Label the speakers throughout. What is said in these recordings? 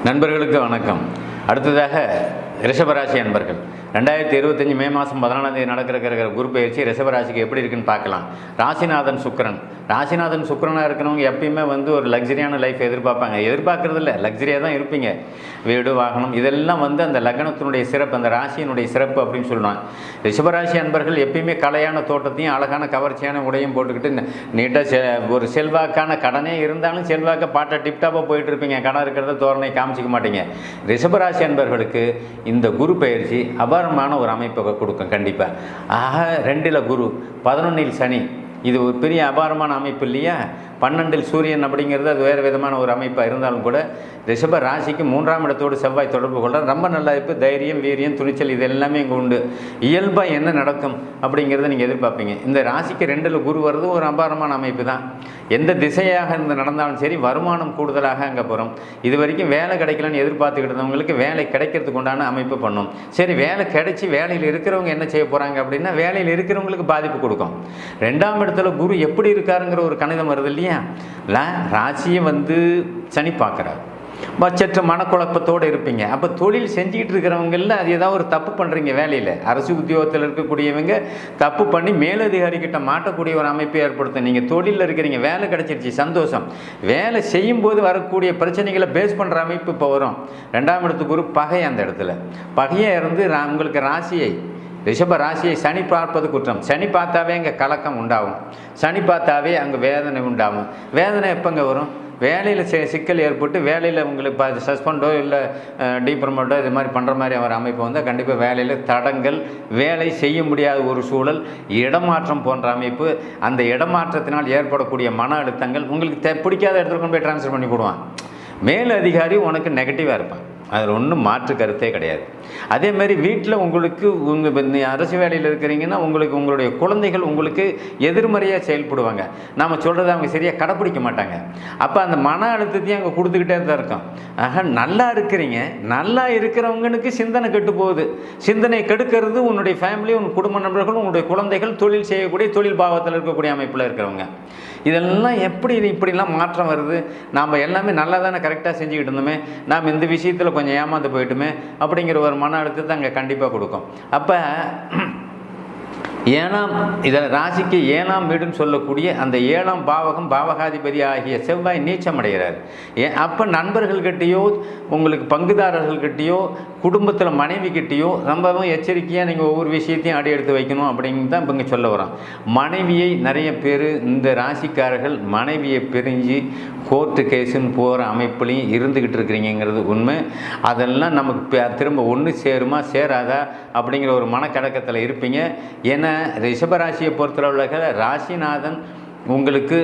Speaker 1: நண்பர்களுக்கு வணக்கம். அடுத்ததாக ரிஷபராசி அன்பர்கள் 2025 மே மாதம் 14ஆம் தேதி நடக்கிற குரு பயிற்சி ரிஷபராசிக்கு எப்படி இருக்குன்னு பார்க்கலாம். ராசிநாதன் சுக்கிரன். ராசிநாதன் சுக்கிரனாக இருக்கிறவங்க எப்பயுமே ஒரு லக்ஸரியான லைஃப் எதிர்பார்க்கறது இல்லை, லக்ஸரியாக தான் இருப்பீங்க. வீடு வாகனம் இதெல்லாம் அந்த லக்னத்தினுடைய சிறப்பு, அந்த ராசியினுடைய சிறப்பு அப்படின்னு சொல்லுவாங்க. ரிஷபராசி அன்பர்கள் எப்பயுமே கலையான தோட்டத்தையும் அழகான கவர்ச்சியான உடையும் போட்டுக்கிட்டு நீட்டாக ஒரு செல்வாக்கான கடனே இருந்தாலும் செல்வாக்க பாட்டை டிப்டாப்பாக போயிட்டு இருப்பீங்க. கடன் இருக்கிறத தோரணை காமிச்சிக்க மாட்டீங்க. ரிஷபராசி அன்பர்களுக்கு இந்த குரு பயிற்சி அபாரமான ஒரு அமைப்பை கொடுக்கும் கண்டிப்பாக. ஆக 2ல் குரு 11ல் சனி, இது ஒரு பெரிய அபாரமான அமைப்பு இல்லையா? 12ல் சூரியன் அப்படிங்கிறது அது வேறு விதமான ஒரு அமைப்பாக இருந்தாலும் கூட ரிஷப ராசிக்கு 3ஆம் இடத்தோடு செவ்வாய் தொடர்பு கொள்ள ரொம்ப நல்ல அமைப்பு. தைரியம், வீரியம், துணிச்சல் இது எல்லாமே இங்கே உண்டு. இயல்பாக என்ன நடக்கும் அப்படிங்கிறத நீங்கள் எதிர்பார்ப்பீங்க. இந்த ராசிக்கு 2ல் குரு வர்றது ஒரு அபாரமான அமைப்பு தான். எந்த திசையாக இருந்து நடந்தாலும் சரி வருமானம் கூடுதலாக அங்கே போகிறோம். இது வரைக்கும் வேலை கிடைக்கலன்னு எதிர்பார்த்துக்கிட்டு இருந்தவங்களுக்கு வேலை கிடைக்கிறதுக்கு உண்டான அமைப்பு பண்ணும். சரி, வேலை கிடைச்சி வேலையில் இருக்கிறவங்க என்ன செய்ய போகிறாங்க அப்படின்னா வேலையில் இருக்கிறவங்களுக்கு பாதிப்பு கொடுக்கும். 2ஆம் இடத்துல குரு எப்படி இருக்காருங்கிற ஒரு கணிதம் வருது இல்லையா? ராசியை சனி பார்க்குறாரு. பட்சற்ற மனக்குழப்பத்தோடு இருப்பீங்க. அப்போ தொழில் செஞ்சுக்கிட்டு இருக்கிறவங்களில் அது ஏதாவது ஒரு தப்பு பண்ணுறீங்க. வேலையில் அரசு உத்தியோகத்தில் இருக்கக்கூடியவங்க தப்பு பண்ணி மேலதிகாரிக்கிட்ட மாட்டக்கூடிய ஒரு அமைப்பை ஏற்படுத்தும். நீங்கள் தொழிலில் இருக்கிறீங்க, வேலை கிடச்சிருச்சு, சந்தோஷம். வேலை செய்யும்போது வரக்கூடிய பிரச்சனைகளை பேஸ் பண்ணுற அமைப்பு இப்போ வரும். 2ஆம் இடத்துக்கு ஒரு பகை, அந்த இடத்துல பகையாக இருந்து உங்களுக்கு ராசியை ரிஷப ராசியை சனி பார்ப்பது குற்றம். சனி பார்த்தாவே அங்கே கலக்கம் உண்டாகும். சனி பார்த்தாவே அங்கே வேதனை உண்டாகும். வேதனை எப்போங்க வரும்? வேலையில் சிக்கல் ஏற்பட்டு வேலையில் உங்களுக்கு சஸ்பெண்டோ இல்லை டீப்ரமோட்டோ இது மாதிரி பண்ணுற மாதிரி ஒரு அமைப்பு வந்தால் கண்டிப்பாக வேலையில் தடங்கள், வேலை செய்ய முடியாத ஒரு சூழல், இடமாற்றம் போன்ற அமைப்பு. அந்த இடமாற்றத்தினால் ஏற்படக்கூடிய மன அழுத்தங்கள் உங்களுக்கு பிடிக்காத இடத்துல கொண்டு போய் ட்ரான்ஸ்ஃபர் பண்ணி போடுவான். மேல் அதிகாரி உனக்கு நெகட்டிவாக இருப்பான். அதில் ஒன்றும் மாற்று கருத்தே கிடையாது. அதேமாதிரி வீட்டில் உங்களுக்கு அரசு வேலையில் இருக்கிறீங்கன்னா உங்களுடைய குழந்தைகள் உங்களுக்கு எதிர்மறையாக செயல்படுவாங்க. நாம் சொல்கிறத அவங்க சரியாக கடைப்பிடிக்க மாட்டாங்க. அப்போ அந்த மன அழுத்தத்தையும் அங்கே கொடுத்துக்கிட்டே தான் இருக்கும். ஆக நல்லா இருக்கிறீங்க, நல்லா இருக்கிறவங்களுக்கு சிந்தனை கெட்டு போகுது. சிந்தனை கெடுக்கிறது உன்னுடைய ஃபேமிலி, உன் குடும்ப நண்பர்கள், உன்னுடைய குழந்தைகள், தொழில் செய்யக்கூடிய தொழில் பாவத்தில் இருக்கக்கூடிய அமைப்பில் இருக்கிறவங்க. இதெல்லாம் இப்படிலாம் மாற்றம் வருது. நாம் எல்லாமே நல்லா தானே கரெக்டாக செஞ்சுக்கிட்டு இருந்தோமே, நாம் இந்த விஷயத்தில் கொஞ்சம் ஏமாந்து போயிட்டுமே அப்படிங்கிற ஒரு மன அழுத்தத்தை அங்கே கண்டிப்பாக கொடுக்கும். அப்போ இதில் ராசிக்கு 7ஆம் வீடுன்னு சொல்லக்கூடிய அந்த 7ஆம் பாவகம், பாவகாதிபதி ஆகிய செவ்வாய் நீச்சம் அடைகிறார். அப்போ நண்பர்கள்கிட்டையோ உங்களுக்கு பங்குதாரர்கள்கிட்டையோ குடும்பத்தில் மனைவிக்கிட்டேயோ ரொம்பவும் எச்சரிக்கையாக நீங்கள் ஒவ்வொரு விஷயத்தையும் அடி எடுத்து வைக்கணும் அப்படின்னு தான் இப்போ இங்கே சொல்ல வரோம். மனைவியை நிறைய பேர் இந்த ராசிக்காரர்கள் மனைவியை பிரிஞ்சு கோர்ட்டு கேஸுன்னு போகிற அமைப்புலையும் இருந்துக்கிட்டு இருக்கிறீங்கிறது உண்மை. அதெல்லாம் நமக்கு திரும்ப ஒன்று சேருமா சேராதா அப்படிங்கிற ஒரு மனக்கடக்கத்தில் இருப்பீங்க. ஏன்னா ரிஷபராசியை பொறுத்தளவுல ராசிநாதன் உங்களுக்கு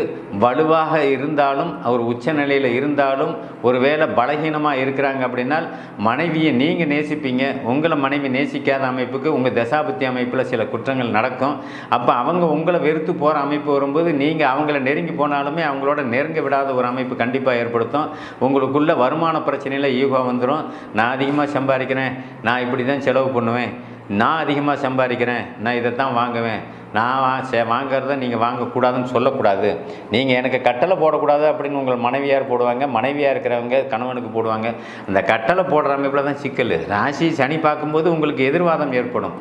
Speaker 1: வலுவாக இருந்தாலும் அவர் உச்ச நிலையில் இருந்தாலும் ஒரு வேளை பலகீனமாக இருக்கிறாங்க அப்படின்னால் மனைவியை நீங்கள் நேசிப்பீங்க. உங்களை மனைவி நேசிக்காத அமைப்புக்கு உங்கள் தசாபத்தி அமைப்பில் சில குற்றங்கள் நடக்கும். அப்போ அவங்க உங்களை வெறுத்து போகிற அமைப்பு வரும்போது நீங்கள் அவங்கள நெருங்கி போனாலுமே அவங்களோட நெருங்க விடாத ஒரு அமைப்பு கண்டிப்பாக ஏற்படுத்தும். உங்களுக்குள்ள வருமான பிரச்சனையில் ஈகோ வந்துடும். நான் அதிகமாக சம்பாதிக்கிறேன், நான் இப்படி தான் செலவு பண்ணுவேன், நான் அதிகமாக சம்பாதிக்கிறேன், நான் இதை தான் வாங்குவேன், நான் வாங்கிறத நீங்கள் வாங்கக்கூடாதுன்னு சொல்லக்கூடாது. நீங்கள் எனக்கு கட்டளை போடக்கூடாது அப்படின்னு உங்கள் மனைவியார் போடுவாங்க. மனைவியாக இருக்கிறவங்க கணவனுக்கு போடுவாங்க. அந்த கட்டளை போடுற அமைப்பில் தான் சிக்கல். ராசி சனி பார்க்கும்போது உங்களுக்கு எதிர்வாதம் ஏற்படும்.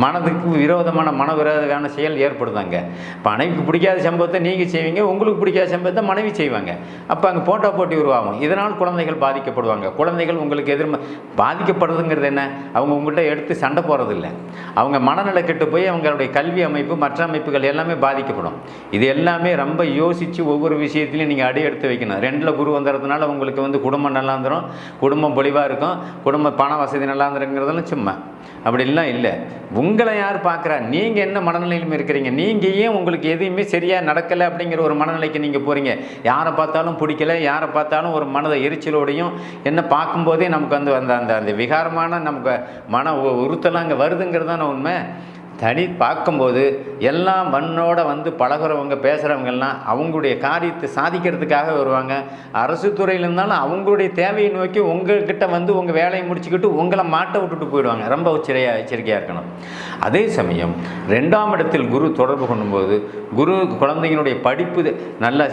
Speaker 1: மனதுக்கு விரோதமான மனவிரோதமான செயல் ஏற்படுதாங்க. மனைவிக்கு பிடிக்காத சம்பவத்தை நீங்கள் செய்வீங்க, உங்களுக்கு பிடிக்காத சம்பவத்தை மனைவி செய்வாங்க. அப்போ அங்கே போட்டா போட்டி உருவாகும். இதனால் குழந்தைகள் பாதிக்கப்படுவாங்க. குழந்தைகள் உங்களுக்கு பாதிக்கப்படுறதுங்கிறது என்ன? அவங்க உங்கள்கிட்ட எடுத்து சண்டை போகிறதில்லை. அவங்க மனநிலை கெட்டு போய் அவங்களுடைய கல்வி அமைப்பு மற்ற அமைப்புகள் எல்லாமே பாதிக்கப்படும். இது எல்லாமே ரொம்ப யோசித்து ஒவ்வொரு விஷயத்திலையும் நீங்கள் அடி எடுத்து வைக்கணும். 2ல் குரு வந்துடுறதுனால உங்களுக்கு குடும்பம் நல்லா இருந்துடும், குடும்பம் பொலிவாக இருக்கும், குடும்ப பண வசதி நல்லா இருந்துருங்கிறதெல்லாம் சும்மா அப்படிலாம் இல்லை. உங்களை யார் பார்க்குறா? நீங்கள் என்ன மனநிலையிலும் இருக்கிறீங்க? நீங்கள் ஏன் உங்களுக்கு எதுவுமே சரியாக நடக்கலை அப்படிங்கிற ஒரு மனநிலைக்கு நீங்கள் போகிறீங்க. யாரை பார்த்தாலும் பிடிக்கலை, யாரை பார்த்தாலும் ஒரு மனதை எரிச்சலோடையும் என்ன பார்க்கும்போதே நமக்கு அந்த அந்த அந்த விகாரமான நமக்கு மன உறுத்தலாம் அங்கே வருதுங்கிறது தானே உண்மை. பார்க்கும்போது எல்லாம் மண்ணோட வந்து பழகிறவங்க பேசுகிறவங்கெல்லாம் அவங்களுடைய காரியத்தை சாதிக்கிறதுக்காக வருவாங்க. அரசு துறையில் இருந்தாலும் அவங்களுடைய தேவையை நோக்கி உங்கள்கிட்ட வந்து உங்கள் வேலையை முடிச்சுக்கிட்டு உங்களை மாட்ட விட்டுட்டு போயிடுவாங்க. ரொம்ப எச்சரிக்கையாக இருக்கணும். அதே சமயம் 2ஆம் இடத்தில் குரு தொடர்பு கொள்ளும்போது குரு குழந்தைங்களுடைய படிப்பு நல்ல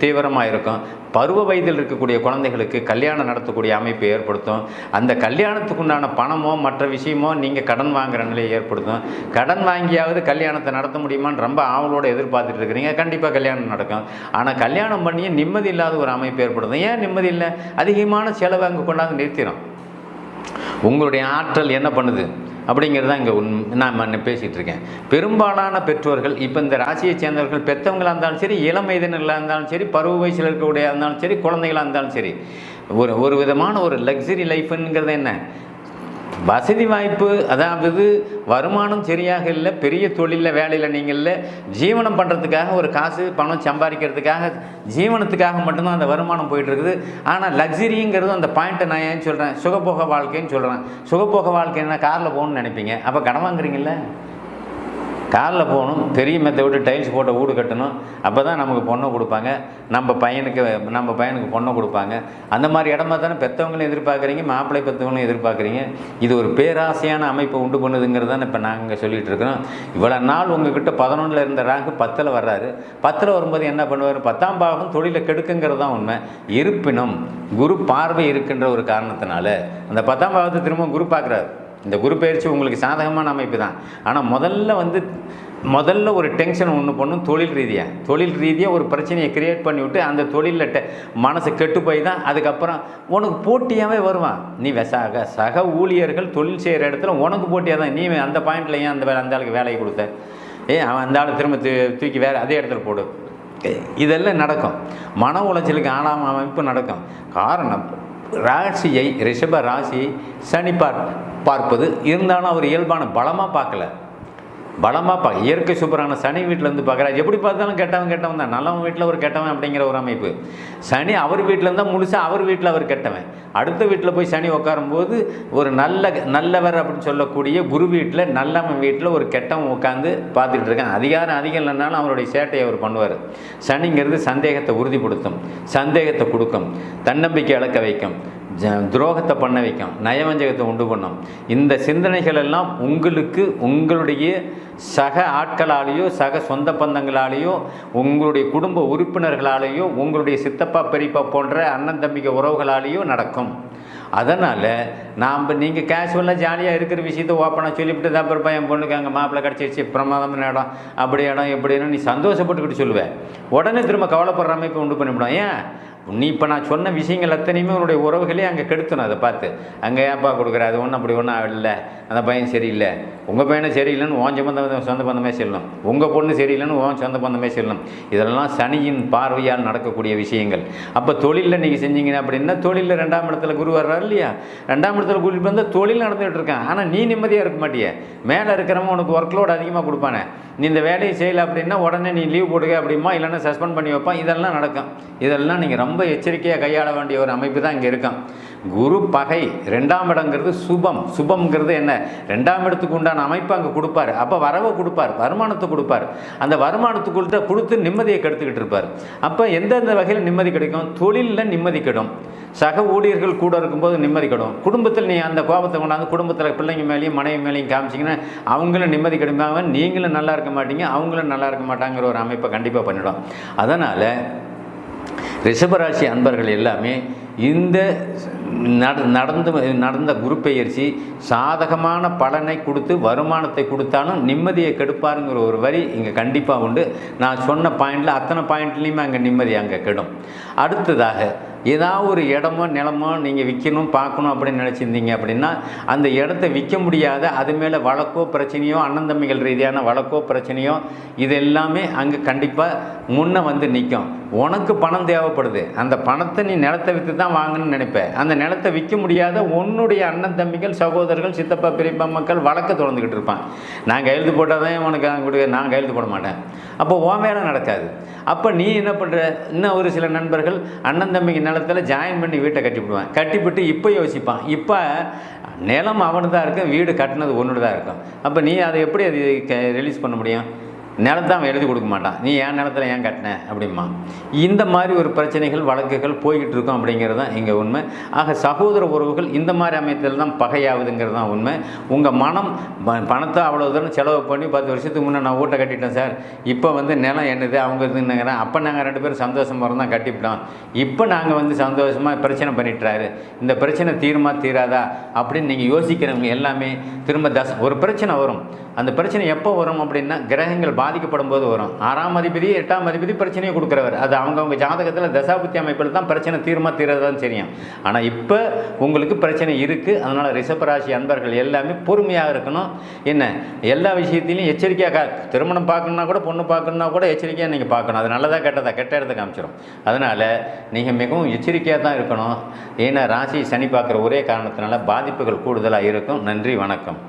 Speaker 1: தீவிரமாக இருக்கும். பருவ வயதில் இருக்கக்கூடிய குழந்தைகளுக்கு கல்யாணம் நடத்தக்கூடிய அமைப்பை ஏற்படுத்தும். அந்த கல்யாணத்துக்குண்டான பணமோ மற்ற விஷயமோ நீங்கள் கடன் வாங்குகிற நிலையை ஏற்படுத்தும். கடன் வாங்கியாவது கல்யாணத்தை நடத்த முடியுமான்னு ரொம்ப ஆவலோடு எதிர்பார்த்துட்டு இருக்கிறீங்க. கண்டிப்பாக கல்யாணம் நடக்கும். ஆனால் கல்யாணம் பண்ணியே நிம்மதி இல்லாத ஒரு அமைப்பு ஏற்படுத்தும். ஏன் நிம்மதி இல்லை? அதிகமான செலவு அங்கே கொண்டாந்து நிறுத்திடும். உங்களுடைய ஆற்றல் என்ன பண்ணுது அப்படிங்கிறது தான் இங்கே நான் பேசிகிட்டு இருக்கேன். பெரும்பாலான பெற்றோர்கள் இப்போ இந்த ராசியை சேர்ந்தவர்கள் பெற்றவங்களாக இருந்தாலும் சரி, இளம் வயதினர்களாக இருந்தாலும் சரி, பருவ வயசில் இருக்கக்கூடிய இருந்தாலும் சரி, குழந்தைகளாக இருந்தாலும் சரி, ஒரு விதமான ஒரு லக்ஸரி லைஃப்ங்கிறது என்ன? வசதி வாய்ப்பு, அதாவது வருமானம் சரியாக இல்லை, பெரிய தொழிலில் வேலையில் நீங்கள் இல்லை, ஜீவனம் பண்ணுறதுக்காக ஒரு காசு பணம் சம்பாதிக்கிறதுக்காக ஜீவனத்துக்காக மட்டும்தான் அந்த வருமானம் போயிட்டுருக்குது. ஆனால் லக்ஸரிங்கிறது அந்த பாயிண்ட்டை நான் ஏன் சொல்கிறேன்? சுகபோக வாழ்க்கைன்னு சொல்கிறேன். சுகபோக வாழ்க்கைன்னா காரில் போகணும்னு நினைப்பீங்க. அப்போ கடன் வாங்குறீங்கள? காரில் போகணும், பெரிய மெத்தை விட்டு டைல்ஸ் போட்ட வீடு கட்டணும், அப்போ தான் நமக்கு பொண்ணை கொடுப்பாங்க, நம்ம பையனுக்கு பொண்ணை கொடுப்பாங்க. அந்த மாதிரி இடமா தானே பெற்றவங்களும் எதிர்பார்க்குறீங்க, மாப்பிள்ளை பெற்றவங்களும் எதிர்பார்க்குறீங்க. இது ஒரு பேராசையான அமைப்பை உண்டு பண்ணுதுங்கிறது தான் இப்போ நாங்கள் சொல்லிகிட்டு இருக்கிறோம். இவ்வளோ நாள் உங்ககிட்ட 11ல் இருந்த ரேங்கு 10ல் வர்றாரு. 10ல் வரும்போது என்ன பண்ணுவார்? 10ஆம் பாவம் தொழிலை கெடுக்குங்கிறது தான் உண்மை. இருப்பினும் குரு பார்வை இருக்கின்ற ஒரு காரணத்தினால அந்த 10ஆம் பாவத்தை திரும்ப குரு பார்க்குறாரு. இந்த குரு பயிற்சி உங்களுக்கு சாதகமான அமைப்பு தான். ஆனால் முதல்ல ஒரு டென்ஷன் ஒன்று பண்ணும். தொழில் ரீதியாக ஒரு பிரச்சனையை கிரியேட் பண்ணிவிட்டு அந்த தொழிலில் மனசு கெட்டு போய் தான் அதுக்கப்புறம் உனக்கு போட்டியாகவே வருவான். நீ சக ஊழியர்கள் தொழில் செய்கிற இடத்துல உனக்கு போட்டியாக தான். நீ அந்த பாயிண்டில் ஏன் அந்த ஆளுக்கு வேலையை கொடுத்த? அவன் அந்த ஆள் திரும்ப தூக்கி வேறு அதே இடத்துல போடு. இதெல்லாம் நடக்கும். மன உளைச்சலுக்கு ஆளாம அமைப்பு நடக்கும். காரணம், ராசியை ரிஷப ராசியை சனி பார்ப்பது இருந்தாலும் அவர் இயல்பான பலமாக இயற்கை சூப்பரான சனி வீட்டிலேருந்து பார்க்குறாரு. எப்படி பார்த்தாலும் கெட்டவன் தான். நல்லவன் வீட்டில் ஒரு கெட்டவன் அப்படிங்கிற ஒரு அமைப்பு. சனி அவர் வீட்டில் இருந்தால் முழுசாக அவர் வீட்டில் அவர் கெட்டவன். அடுத்த வீட்டில் போய் சனி உட்காரும்போது ஒரு நல்லவர் அப்படின்னு சொல்லக்கூடிய குரு வீட்டில் நல்லவன் வீட்டில் ஒரு கெட்டவன் உட்காந்து பார்த்துக்கிட்டு இருக்கான். அதிகம் இல்லைனாலும் அவருடைய சேட்டையை அவர் பண்ணுவார். சனிங்கிறது சந்தேகத்தை உறுதிப்படுத்தும், சந்தேகத்தை கொடுக்கும், தன்னம்பிக்கை இழக்க வைக்கும், துரோகத்தை பண்ண வைக்கும், நயவஞ்சகத்தை உண்டு பண்ணும். இந்த சிந்தனைகள் எல்லாம் உங்களுடைய சக ஆட்களாலேயோ சக சொந்த பந்தங்களாலேயோ உங்களுடைய குடும்ப உறுப்பினர்களாலேயோ உங்களுடைய சித்தப்பா பெரியப்பா போன்ற அண்ணன் தம்பிக்க உறவுகளாலேயோ நடக்கும். அதனால் நீங்கள் கேஷுவலாக ஜாலியாக இருக்கிற விஷயத்தை ஓப்பனாக சொல்லிவிட்டு தான் அப்புறம் என் பொண்ணுக்கு அங்கே மாப்பிள்ளை கிடச்சிருச்சு, பிரமாதமான இடம், அப்படி இடம் எப்படின்னு நீ சந்தோஷப்பட்டுக்கிட்டு சொல்லுவேன். உடனே திரும்ப கவலைப்படுற அமைப்பை உண்டு பண்ணிவிடும். ஏன்? நீ இப்போ நான் சொன்ன விஷயங்கள் அத்தனையுமே உன்னுடைய உறவுகளே அங்கே கெடுத்தணும். அதை பார்த்து அங்கே ஏன்ப்பா கொடுக்குற, அது ஒன்றும் அப்படி ஒன்றும் இல்லை, அந்த பையன் சரியில்லை, உங்கள் பையனை சரியில்லைன்னு சொந்த பந்தமே சொல்லணும், உங்கள் பொண்ணு சரியில்லைன்னு சொந்த பந்தமே சொல்லணும். இதெல்லாம் சனியின் பார்வையால் நடக்கக்கூடிய விஷயங்கள். அப்போ தொழிலில் நீங்கள் செஞ்சீங்க அப்படின்னா தொழிலில் 2ஆம் இடத்துல குரு வர்றாரு இல்லையா? 2ஆம் இடத்துல குரு வந்து தொழில் நடந்துகிட்டு இருக்கான். ஆனால் நீ நிம்மதியாக இருக்க மாட்டியே. மேலே இருக்கிறவங்க உனக்கு ஒர்க் லோடு அதிகமாக கொடுப்பானே. நீ இந்த வேலையை செய்யலை அப்படின்னா உடனே நீ லீவ் போடுங்க அப்படிமா, இல்லைன்னா சஸ்பெண்ட் பண்ணி வைப்பான். இதெல்லாம் நடக்கும். இதெல்லாம் நீங்கள் ரொம்ப எச்சரிக்கையாக கையாள வேண்டிய ஒரு அமைப்பு தான் இங்கே இருக்கும். குரு பகை 2ஆம் இடங்கிறது சுபம்ங்கிறது என்ன? 2ஆம் இடத்துக்கு உண்டான அமைப்பு அங்கே கொடுப்பார். அப்போ வரவை கொடுப்பார், வருமானத்தை கொடுப்பார். அந்த வருமானத்துக்குள்கிட்ட கொடுத்து நிம்மதியை கெடுத்துக்கிட்டு இருப்பார். அப்போ எந்தெந்த வகையில் நிம்மதி கிடைக்கும்? தொழிலில் நிம்மதி கெடும், சக ஊழியர்கள் கூட இருக்கும்போது நிம்மதி கெடும். குடும்பத்தில் நீ அந்த கோபத்தை கொண்டாந்து குடும்பத்தில் பிள்ளைங்க மேலேயும் மனைவி மேலேயும் காமிச்சிங்கன்னா அவங்களும் நிம்மதி கிடைப்பாங்க, நீங்களும் நல்லா இருக்க மாட்டீங்க, அவங்களும் நல்லா இருக்க மாட்டாங்கிற ஒரு அமைப்பை கண்டிப்பாக பண்ணிடும். அதனால் ரிஷபராசி அன்பர்கள் எல்லாமே இந்த நடந்த குரு பெயர்ச்சி சாதகமான பலனை கொடுத்து வருமானத்தை கொடுத்தாலும் நிம்மதியை கெடுப்பாருங்கிற ஒரு வரி இங்கே கண்டிப்பாக உண்டு. நான் சொன்ன பாயிண்டில் அத்தனை பாயிண்ட்லேயுமே அங்கே நிம்மதி அங்கே கெடும். அடுத்ததாக ஏதாவது ஒரு இடமோ நிலமோ நீங்கள் விற்கணும் பார்க்கணும் அப்படின்னு நினச்சிருந்தீங்க அப்படின்னா அந்த இடத்த விற்க முடியாத, அது மேலே வழக்கோ பிரச்சனையோ, அண்ணன் தம்பிகள் ரீதியான வழக்கோ பிரச்சனையோ, இது எல்லாமே அங்கே கண்டிப்பாக முன்னே வந்து நிற்கும். உனக்கு பணம் தேவைப்படுது, அந்த பணத்தை நீ நிலத்தை விற்று தான் வாங்கணும்னு நினைப்பேன். அந்த நிலத்தை விற்க முடியாத உன்னுடைய அண்ணன் தம்பிகள் சகோதரர்கள் சித்தப்பா பெரியப்பா மக்கள் வழக்க தொடர்ந்துக்கிட்டு இருப்பான். நான் கையெழுத்து போட்டால் தான் உனக்கு கொடுக்க, நான் கையெழுத்து போட மாட்டேன். அப்போ உன் வேலை நடக்காது. அப்போ நீ என்ன பண்ணுற? இன்னும் ஒரு சில நண்பர்கள் அண்ணன் தம்பிக்கு நிலத்தில் ஜாயின் பண்ணி வீட்டை கட்டிவிடுவான். கட்டிவிட்டு இப்போ யோசிப்பான், இப்போ நிலம் அவனு தான் இருக்கும், வீடு கட்டினது ஒன்று தான் இருக்கும். அப்போ நீ அதை எப்படி அது ரிலீஸ் பண்ண முடியும்? நிலத்தை அவன் எழுதி கொடுக்க மாட்டான், நீ என் நிலத்தில் ஏன் கட்டின அப்படிமா. இந்த மாதிரி ஒரு பிரச்சனைகள் வழக்குகள் போய்கிட்டு இருக்கும் அப்படிங்கிறது தான் இங்கே உண்மை. ஆக சகோதர உறவுகள் இந்த மாதிரி அமைத்தல் தான் பகையாகுதுங்கிறது தான் உண்மை. உங்கள் மனம் பணத்தை அவ்வளோ தூரம் செலவு பண்ணி 10 வருஷத்துக்கு முன்னே நான் வீட்டை கட்டிட்டேன் சார், இப்போ நிலம் என்னது அவங்க இதுங்கிறேன், அப்போ நாங்கள் 2 பேரும் சந்தோஷமாக இருந்தால் கட்டிவிட்டோம், இப்போ நாங்கள் சந்தோஷமாக பிரச்சனை பண்ணிட்டுறாரு, இந்த பிரச்சனை தீருமா தீராதா அப்படின்னு நீங்கள் யோசிக்கிறவங்க எல்லாமே திரும்ப ஒரு பிரச்சனை வரும். அந்த பிரச்சனை எப்போ வரும் அப்படின்னா கிரகங்கள் பாதிக்கப்படும் போது வரும். 6ஆம் அதிபதி 8ஆம் அதிபதி பிரச்சனையை கொடுக்குறவர், அது அவங்கவுங்க ஜாதகத்தில் தசாபுத்தி அமைப்பில் தான் பிரச்சனை தீருமா தீரதான் தெரியும். ஆனால் இப்போ உங்களுக்கு பிரச்சனை இருக்குது. அதனால் ரிஷபராசி அன்பர்கள் எல்லாமே பொறுமையாக இருக்கணும். என்ன எல்லா விஷயத்திலையும் எச்சரிக்கையாக, திருமணம் பார்க்கணுன்னா கூட பொண்ணு பார்க்கணுன்னா கூட எச்சரிக்கையாக நீங்கள் பார்க்கணும். அது நல்லதாக கெட்டதாக கெட்ட இடத்த காமிச்சிடும். அதனால் நீங்கள் மிகவும் எச்சரிக்கையாக தான் இருக்கணும். ஏன்னா ராசி சனி பார்க்குற ஒரே காரணத்தினால பாதிப்புகள் கூடுதலாக இருக்கும். நன்றி, வணக்கம்.